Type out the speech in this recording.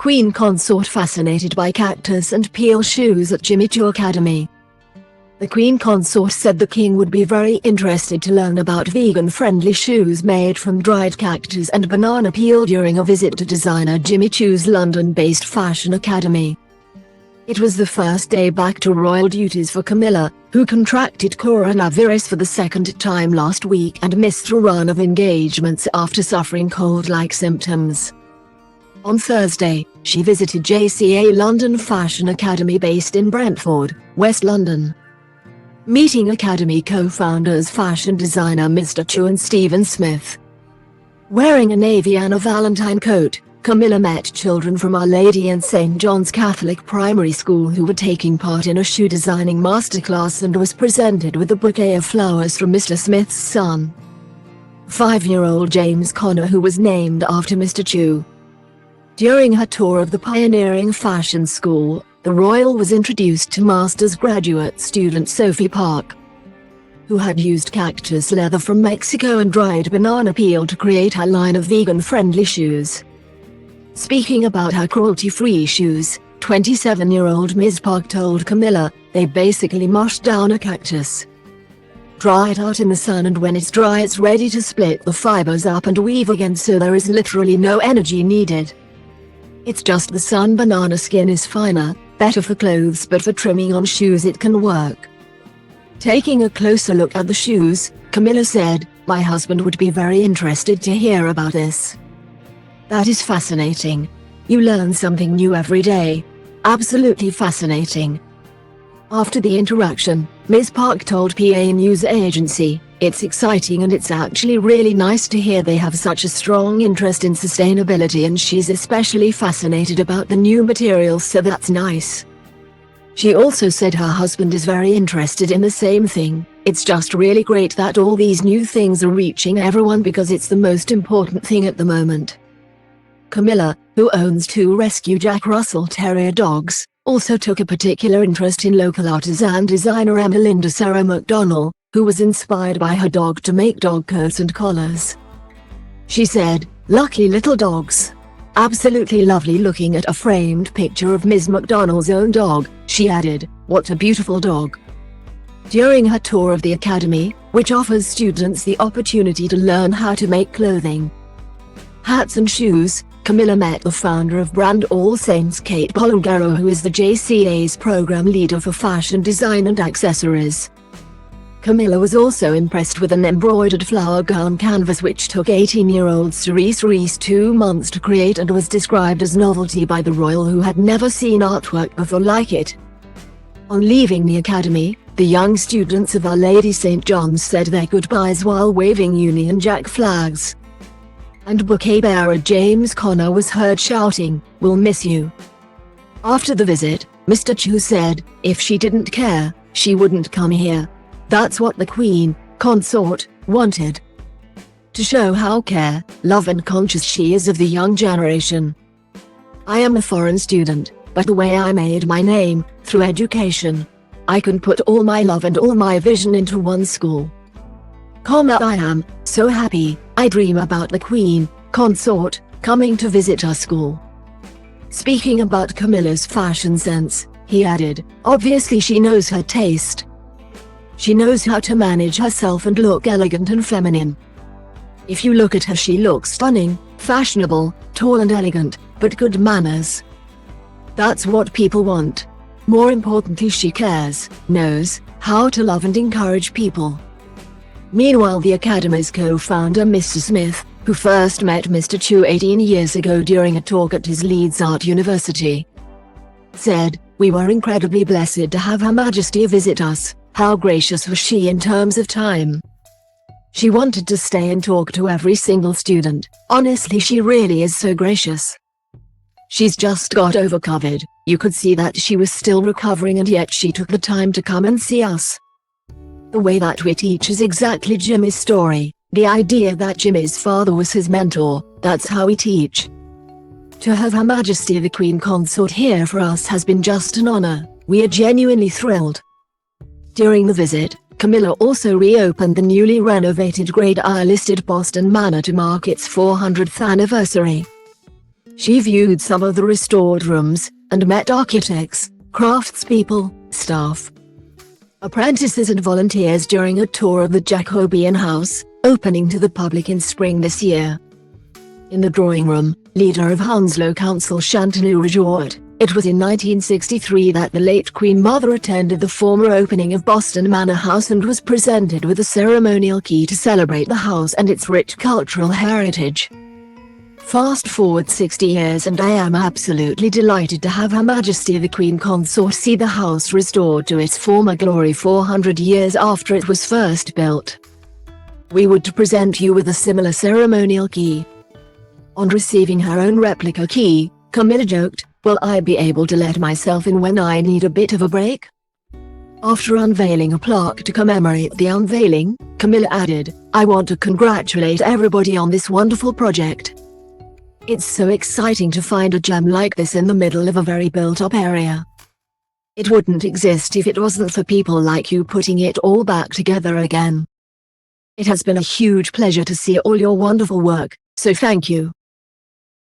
Queen Consort fascinated by cactus and peel shoes at Jimmy Choo Academy. The Queen Consort said the king would be very interested to learn about vegan-friendly shoes made from dried cactus and banana peel during a visit to designer Jimmy Choo's London-based Fashion Academy. It was the first day back to royal duties for Camilla, who contracted coronavirus for the second time last week and missed a run of engagements after suffering cold-like symptoms. On Thursday, she visited JCA London Fashion Academy based in Brentford, West London. Meeting Academy co-founders fashion designer Mr. Choo and Stephen Smith. Wearing a navy and a Valentine coat, Camilla met children from Our Lady and St. John's Catholic Primary School who were taking part in a shoe designing masterclass and was presented with a bouquet of flowers from Mr. Smith's son, 5-year-old James Connor, who was named after Mr. Choo. During her tour of the pioneering fashion school, the royal was introduced to master's graduate student Sophie Park, who had used cactus leather from Mexico and dried banana peel to create her line of vegan-friendly shoes. Speaking about her cruelty-free shoes, 27-year-old Ms. Park told Camilla, "They basically mush down a cactus, dry it out in the sun, and when it's dry it's ready to split the fibers up and weave again, so there is literally no energy needed. It's just the sun. Banana skin is finer, better for clothes, but for trimming on shoes it can work." Taking a closer look at the shoes, Camilla said, "My husband would be very interested to hear about this. That is fascinating. You learn something new every day. Absolutely fascinating." After the interaction, Ms. Park told PA News Agency, "It's exciting and it's actually really nice to hear they have such a strong interest in sustainability, and she's especially fascinated about the new materials, so that's nice." She also said her husband is very interested in the same thing. "It's just really great that all these new things are reaching everyone because it's the most important thing at the moment." Camilla, who owns 2 rescue Jack Russell Terrier dogs, also took a particular interest in local artisan designer Emma Sarah McDonnell, who was inspired by her dog to make dog coats and collars. She said, "Lucky little dogs. Absolutely lovely." Looking at a framed picture of Ms. McDonnell's own dog, she added, "What a beautiful dog." During her tour of the academy, which offers students the opportunity to learn how to make clothing, hats and shoes, Camilla met the founder of brand All Saints, Kate Bolingaro, who is the JCA's program leader for fashion design and accessories. Camilla was also impressed with an embroidered flower gown canvas which took 18-year-old Cerise Reese 2 months to create and was described as novelty by the royal, who had never seen artwork before like it. On leaving the academy, the young students of Our Lady St. John's said their goodbyes while waving Union Jack flags. And bouquet bearer James Connor was heard shouting, "We'll miss you." After the visit, Mr. Choo said, "If she didn't care, she wouldn't come here. That's what the Queen Consort wanted. To show how care, love and conscious she is of the young generation. I am a foreign student, but the way I made my name, through education, I can put all my love and all my vision into one school. I am so happy. I dream about the Queen Consort coming to visit our school." Speaking about Camilla's fashion sense, he added, "Obviously she knows her taste. She knows how to manage herself and look elegant and feminine. If you look at her, she looks stunning, fashionable, tall and elegant, but good manners. That's what people want. More importantly, she cares, knows how to love and encourage people." Meanwhile, the Academy's co-founder Mr. Smith, who first met Mr. Choo 18 years ago during a talk at his Leeds Art University, said, "We were incredibly blessed to have Her Majesty visit us. How gracious was she in terms of time. She wanted to stay and talk to every single student. Honestly, she really is so gracious. She's just got over COVID. You could see that she was still recovering, and yet she took the time to come and see us. The way that we teach is exactly Jimmy's story, the idea that Jimmy's father was his mentor. That's how we teach. To have Her Majesty the Queen Consort here for us has been just an honor. We are genuinely thrilled." During the visit, Camilla also reopened the newly renovated Grade I listed Boston Manor to mark its 400th anniversary. She viewed some of the restored rooms, and met architects, craftspeople, staff, apprentices and volunteers during a tour of the Jacobean house, opening to the public in spring this year. In the drawing room, leader of Hounslow Council Shantanu Rajort, it was in 1963 that the late Queen Mother attended the former opening of Boston Manor House and was presented with a ceremonial key to celebrate the house and its rich cultural heritage. Fast forward 60 years and I am absolutely delighted to have Her Majesty the Queen Consort see the house restored to its former glory 400 years after it was first built. We would present you with a similar ceremonial key. On receiving her own replica key, Camilla joked, "Will I be able to let myself in when I need a bit of a break?" After unveiling a plaque to commemorate the unveiling, Camilla added, "I want to congratulate everybody on this wonderful project. It's so exciting to find a gem like this in the middle of a very built-up area. It wouldn't exist if it wasn't for people like you putting it all back together again. It has been a huge pleasure to see all your wonderful work, so thank you."